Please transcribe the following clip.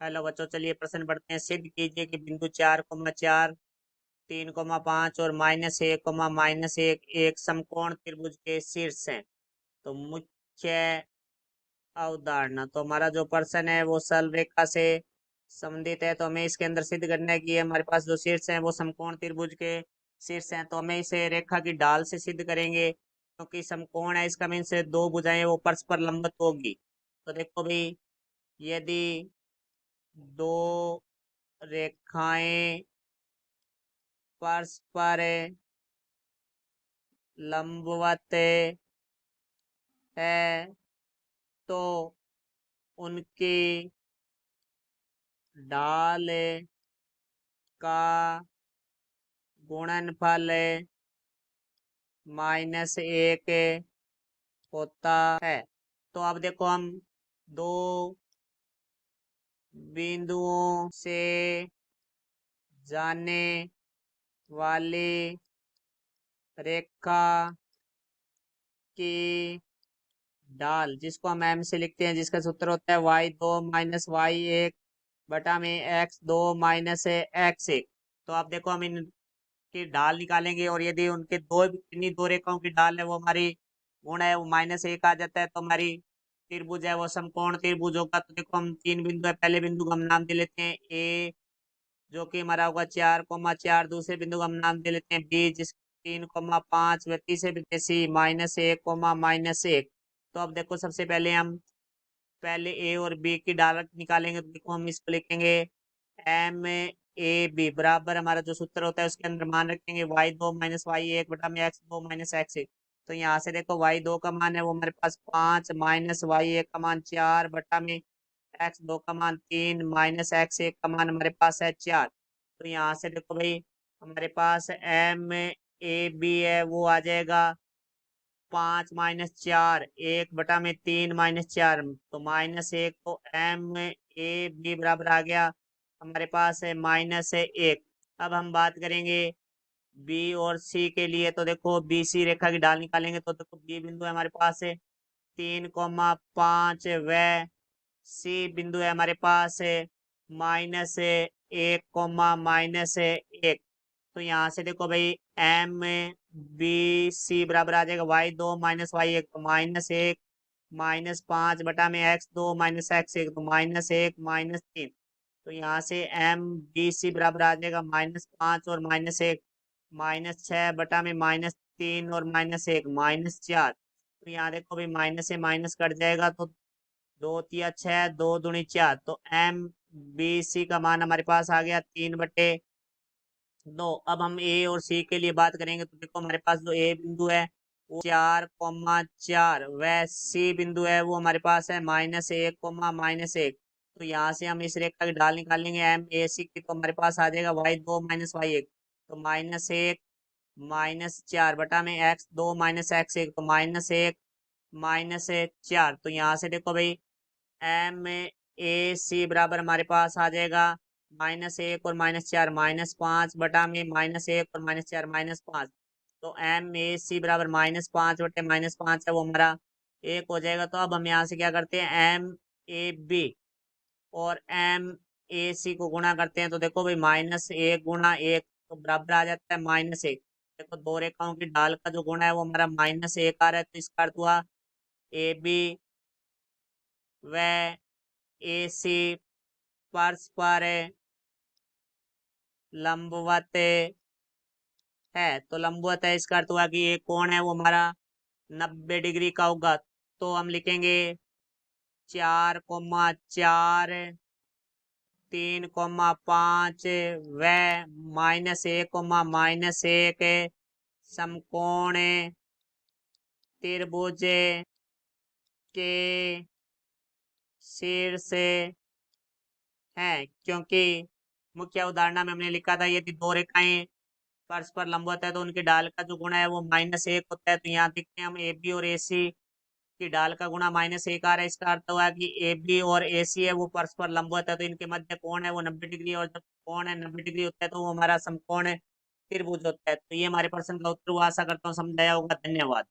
Hello बच्चों, चलिए प्रश्न पढ़ते हैं। सिद्ध कीजिए कि बिंदु 4,4, 3,5 और -1, एक समकोण त्रिभुज के शीर्ष हैं। तो मुख्य अवधारणा, तो हमारा जो प्रश्न है वो सरल रेखा से संबंधित है। तो हमें इसके अंदर सिद्ध करना है कि हमारे पास जो शीर्ष है वो समकोण त्रिभुज के शीर्ष हैं। तो हमें इसे रेखा की ढाल से सिद्ध करेंगे, क्योंकि समकोण है इसका मीन्स दो भुजाएं वो परस्पर लंबवत होगी। तो देखो भाई, यदि दो रेखाएं परस्पर लंबवत है तो उनकी ढाल का गुणनफल -1 होता है। तो अब देखो, हम दो बिंदुओं से जाने वाली रेखा की ढाल, जिसको हम एम से लिखते हैं, जिसका सूत्र होता है y2 - y1 बटा में x2 - x1। तो आप देखो, हम इनकी ढाल निकालेंगे और यदि उनके इन्हीं दो रेखाओं की ढाल है वो हमारी गुण है वो -1 आ जाता है, तो हमारी त्रिभुज है वो समकोण त्रिभुज होगा। तो देखो, हम तीन बिंदु है, पहले बिंदु का हम नाम दे लेते हैं ए, जो कि हमारा होगा 4,4। दूसरे बिंदु का हम नाम दे लेते हैं बी, जिस 3,5। व तीसरे बिंदु सी -1, तो अब देखो, सबसे पहले हम पहले ए और बी की ढाल निकालेंगे। तो देखो, हम इसको लिखेंगे MAB बराबर, हमारा जो सूत्र होता है उसके अंदर मान रखेंगे y2 - y1 बटा में x2 - x1। तो यहाँ से देखो, y2 का मान है वो हमारे पास 5 -y1 का मान 4 बटा में x2 का मान 3 -x1 का मान हमारे पास है 4। तो यहाँ से देखो भाई, हमारे पास MAB है वो आ जाएगा 5 - 4, 1/3 - 4, तो -1। तो MAB बराबर आ गया हमारे पास है -1। अब हम बात करेंगे बी और सी के लिए। तो देखो, BC रेखा की ढाल निकालेंगे। तो देखो, बी बिंदु है हमारे पास है 3,5, व सी बिंदु है हमारे पास है -1, -1। तो यहाँ से देखो भाई, MBC बराबर आ जाएगा y2 - y1, तो -1 -5 बटा में x2 - x1, तो -1 -3। तो यहाँ से MBC बराबर आ जाएगा -5 और -1, -6 बटा में -3 और -1 -4। तो यहाँ देखो भाई, माइनस से माइनस कट जाएगा, तो 2 × 3 = 6, 2 × 2 = 4। तो MBC का मान हमारे पास आ गया 3/2। अब हम ए और सी के लिए बात करेंगे। तो देखो, हमारे पास जो ए बिंदु है वो 4,4, व सी बिंदु है वो हमारे पास है -1, -1। तो यहाँ से हम इस रेखा की ढाल निकालेंगे MAC की। तो हमारे पास आ जाएगा y2 - y1, तो -1 -4 बटा में x2 - x1, तो -1 -4। तो यहाँ से देखो भाई, MAC बराबर हमारे पास आ जाएगा -1 और -4, -5 बटा में -1 और -4 -5। तो MAC बराबर -5 बटे -5 है वो हमारा 1 हो जाएगा। तो अब हम यहाँ से क्या करते हैं, MAB और MAC को गुणा करते हैं। तो देखो भाई, -1 × 1 तो बराबर आ जाता है -1। देखो, दो रेखाओं की ढाल का जो गुणा है वो हमारा -1 आ रहा है। तो इसका अर्थ हुआ AB व AC परस्पर लंबवत है। तो लंबवत है, इसका अर्थ हुआ कि ये कोण है वो हमारा 90 डिग्री का होगा। तो हम लिखेंगे 4,4, 3,5 व -1, समकोण त्रिभुज के शीर्ष है। क्योंकि मुख्य उदाहरण में हमने लिखा था, यदि दो रेखाएं परस्पर लंबवत है तो उनकी ढाल का जो गुणा है वो -1 होता है। तो यहाँ देखते हैं हम AB और AC की ढाल का गुणा -1 आ रहा है। इसका अर्थ हुआ कि AB और AC है वो परस्पर लंबवत है, तो इनके मध्य कोण है वो 90 डिग्री, और जब कोण है 90 डिग्री होता है तो वो हमारा समकोण त्रिभुज होता है। तो ये हमारे प्रश्न का उत्तर हुआ। आशा करता हूँ समझ आया होगा। धन्यवाद।